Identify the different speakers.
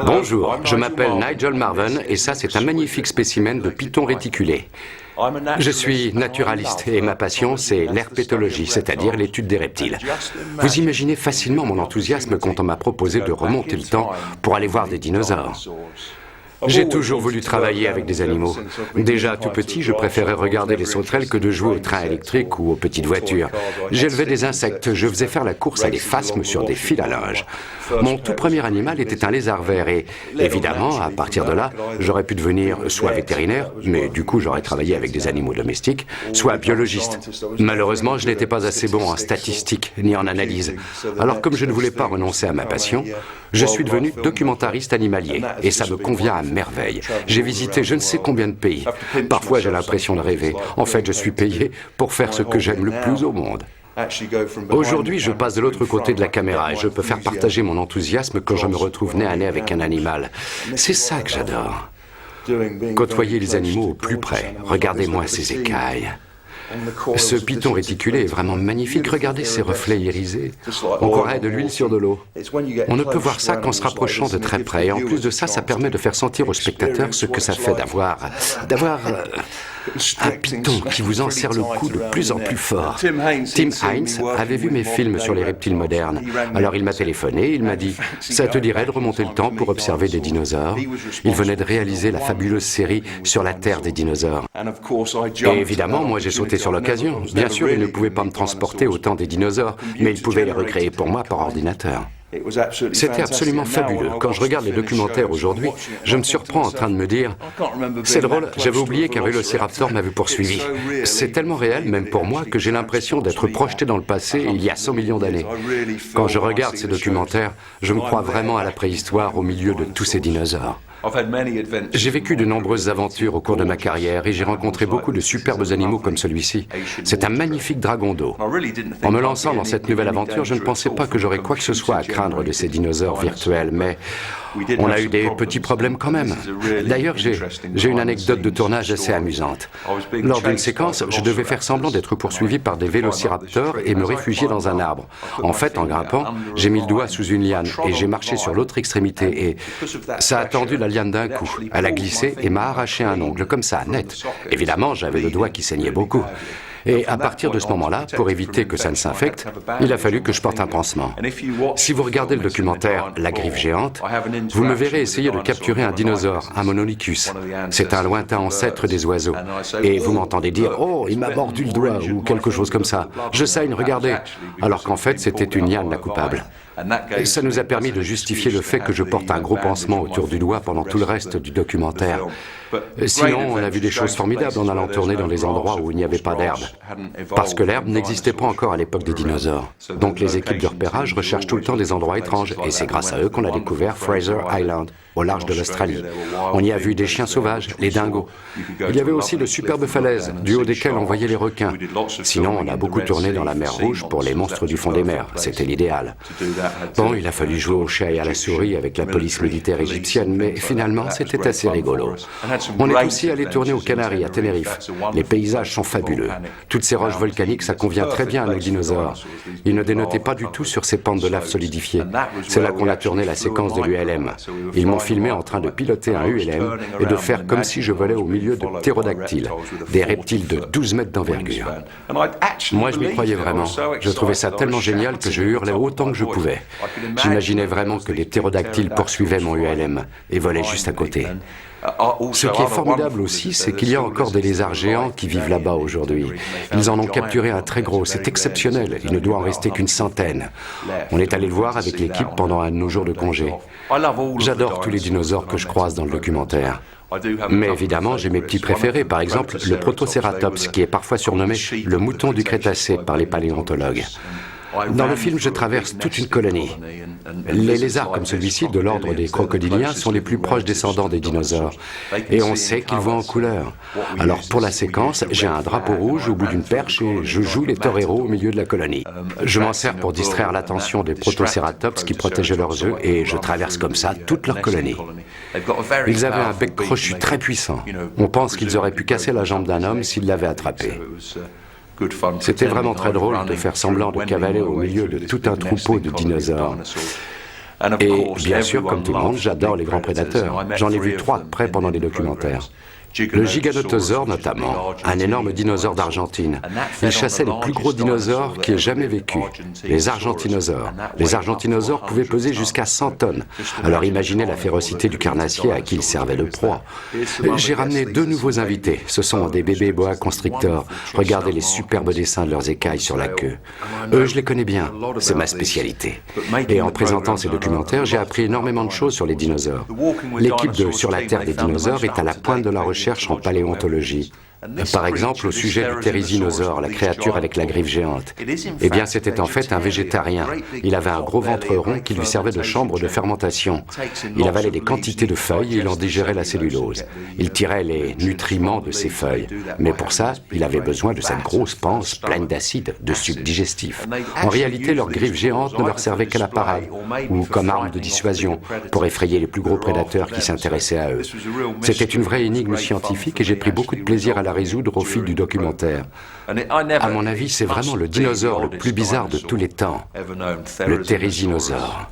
Speaker 1: Bonjour, je m'appelle Nigel Marven et ça c'est un magnifique spécimen de python réticulé. Je suis naturaliste et ma passion c'est l'herpétologie, c'est-à-dire l'étude des reptiles. Vous imaginez facilement mon enthousiasme quand on m'a proposé de remonter le temps pour aller voir des dinosaures. J'ai toujours voulu travailler avec des animaux. Déjà tout petit, je préférais regarder les sauterelles que de jouer au train électrique ou aux petites voitures. J'élevais des insectes, je faisais faire la course à des phasmes sur des fils à linge. Mon tout premier animal était un lézard vert et, évidemment, à partir de là, j'aurais pu devenir soit vétérinaire, mais du coup j'aurais travaillé avec des animaux domestiques, soit biologiste. Malheureusement, je n'étais pas assez bon en statistique ni en analyse. Alors comme je ne voulais pas renoncer à ma passion, je suis devenu documentariste animalier et ça me convient à merveille. J'ai visité je ne sais combien de pays. Parfois j'ai l'impression de rêver. En fait, je suis payé pour faire ce que j'aime le plus au monde. Aujourd'hui, je passe de l'autre côté de la caméra et je peux faire partager mon enthousiasme quand je me retrouve nez à nez avec un animal. C'est ça que j'adore. Côtoyer les animaux au plus près. Regardez-moi ces écailles. Ce python réticulé est vraiment magnifique. Regardez ces reflets irisés. On croirait de l'huile sur de l'eau. On ne peut voir ça qu'en se rapprochant de très près. Et en plus de ça, ça permet de faire sentir aux spectateurs ce que ça fait d'avoir un python qui vous enserre le cou de plus en plus fort. Tim Hines avait vu mes films sur les reptiles modernes. Alors il m'a téléphoné, il m'a dit « Ça te dirait de remonter le temps pour observer des dinosaures ?» Il venait de réaliser la fabuleuse série sur la Terre des dinosaures. Et évidemment, moi j'ai sauté sur l'occasion. Bien sûr, il ne pouvait pas me transporter au temps des dinosaures, mais il pouvait les recréer pour moi par ordinateur. C'était absolument fabuleux. Quand je regarde les documentaires aujourd'hui, je me surprends en train de me dire « C'est drôle, j'avais oublié qu'un vélociraptor m'avait poursuivi. » C'est tellement réel, même pour moi, que j'ai l'impression d'être projeté dans le passé il y a 100 millions d'années. Quand je regarde ces documentaires, je me crois vraiment à la préhistoire au milieu de tous ces dinosaures. J'ai vécu de nombreuses aventures au cours de ma carrière et j'ai rencontré beaucoup de superbes animaux comme celui-ci. C'est un magnifique dragon d'eau. En me lançant dans cette nouvelle aventure, je ne pensais pas que j'aurais quoi que ce soit à craindre de ces dinosaures virtuels, mais on a eu des petits problèmes quand même. D'ailleurs, j'ai une anecdote de tournage assez amusante. Lors d'une séquence, je devais faire semblant d'être poursuivi par des vélociraptors et me réfugier dans un arbre. En fait, en grimpant, j'ai mis le doigt sous une liane et j'ai marché sur l'autre extrémité et ça a tendu la liane d'un coup. Elle a glissé et m'a arraché un ongle, comme ça, net. Évidemment, j'avais le doigt qui saignait beaucoup. Et à partir de ce moment-là, pour éviter que ça ne s'infecte, il a fallu que je porte un pansement. Si vous regardez le documentaire « La griffe géante », vous me verrez essayer de capturer un dinosaure, un Mononychus. C'est un lointain ancêtre des oiseaux. Et vous m'entendez dire « Oh, il m'a mordu le doigt » ou quelque chose comme ça. « Je saigne, regardez !» Alors qu'en fait, c'était une liane la coupable. Et ça nous a permis de justifier le fait que je porte un gros pansement autour du doigt pendant tout le reste du documentaire. Sinon, on a vu des choses formidables en allant tourner dans des endroits où il n'y avait pas d'herbe. Parce que l'herbe n'existait pas encore à l'époque des dinosaures. Donc les équipes de repérage recherchent tout le temps des endroits étranges. Et c'est grâce à eux qu'on a découvert Fraser Island, au large de l'Australie. On y a vu des chiens sauvages, les dingos. Il y avait aussi de superbes falaises, du haut desquelles on voyait les requins. Sinon, on a beaucoup tourné dans la mer Rouge pour les monstres du fond des mers. C'était l'idéal. Bon, il a fallu jouer au chat et à la souris avec la police militaire égyptienne, mais finalement, c'était assez rigolo. On est aussi allé tourner aux Canaries, à Tenerife. Les paysages sont fabuleux. Toutes ces roches volcaniques, ça convient très bien à nos dinosaures. Ils ne dénotaient pas du tout sur ces pentes de lave solidifiées. C'est là qu'on a tourné la séquence de l'ULM. Ils m'ont filmé en train de piloter un ULM et de faire comme si je volais au milieu de ptérodactyles, des reptiles de 12 mètres d'envergure. Moi, je m'y croyais vraiment. Je trouvais ça tellement génial que je hurlais autant que je pouvais. J'imaginais vraiment que des ptérodactyles poursuivaient mon ULM et volaient juste à côté. Ce qui est formidable aussi, c'est qu'il y a encore des lézards géants qui vivent là-bas aujourd'hui. Ils en ont capturé un très gros, c'est exceptionnel, il ne doit en rester qu'une centaine. On est allé le voir avec l'équipe pendant un de nos jours de congé. J'adore tous les dinosaures que je croise dans le documentaire. Mais évidemment, j'ai mes petits préférés, par exemple le Protocératops, qui est parfois surnommé le mouton du Crétacé par les paléontologues. Dans le film, je traverse toute une colonie. Les lézards comme celui-ci, de l'ordre des crocodiliens, sont les plus proches descendants des dinosaures. Et on sait qu'ils voient en couleur. Alors pour la séquence, j'ai un drapeau rouge au bout d'une perche et je joue les toreros au milieu de la colonie. Je m'en sers pour distraire l'attention des protocératops qui protégeaient leurs œufs et je traverse comme ça toute leur colonie. Ils avaient un bec crochu très puissant. On pense qu'ils auraient pu casser la jambe d'un homme s'ils l'avaient attrapé. C'était vraiment très drôle de faire semblant de cavaler au milieu de tout un troupeau de dinosaures. Et bien sûr, comme tout le monde, j'adore les grands prédateurs. J'en ai vu 3 de près pendant les documentaires. Le giganotosaure notamment, un énorme dinosaure d'Argentine. Il chassait les plus gros dinosaures qui aient jamais vécu, les argentinosaures. Les argentinosaures pouvaient peser jusqu'à 100 tonnes. Alors imaginez la férocité du carnassier à qui il servait de proie. J'ai ramené 2 nouveaux invités. Ce sont des bébés boa constrictors. Regardez les superbes dessins de leurs écailles sur la queue. Eux, je les connais bien. C'est ma spécialité. Et en présentant ces documentaires, j'ai appris énormément de choses sur les dinosaures. L'équipe de Sur la Terre des dinosaures est à la pointe de la recherche en paléontologie. Par exemple, au sujet du thérizinosaure, la créature avec la griffe géante. Eh bien, c'était en fait un végétarien. Il avait un gros ventre rond qui lui servait de chambre de fermentation. Il avalait des quantités de feuilles et il en digérait la cellulose. Il tirait les nutriments de ces feuilles. Mais pour ça, il avait besoin de cette grosse panse pleine d'acide, de sucs digestifs. En réalité, leur griffe géante ne leur servait qu'à la parade, ou comme arme de dissuasion, pour effrayer les plus gros prédateurs qui s'intéressaient à eux. C'était une vraie énigme scientifique et j'ai pris beaucoup de plaisir à la résoudre au fil du documentaire. À mon avis, c'est vraiment le dinosaure le plus bizarre de tous les temps, le thérizinosaure.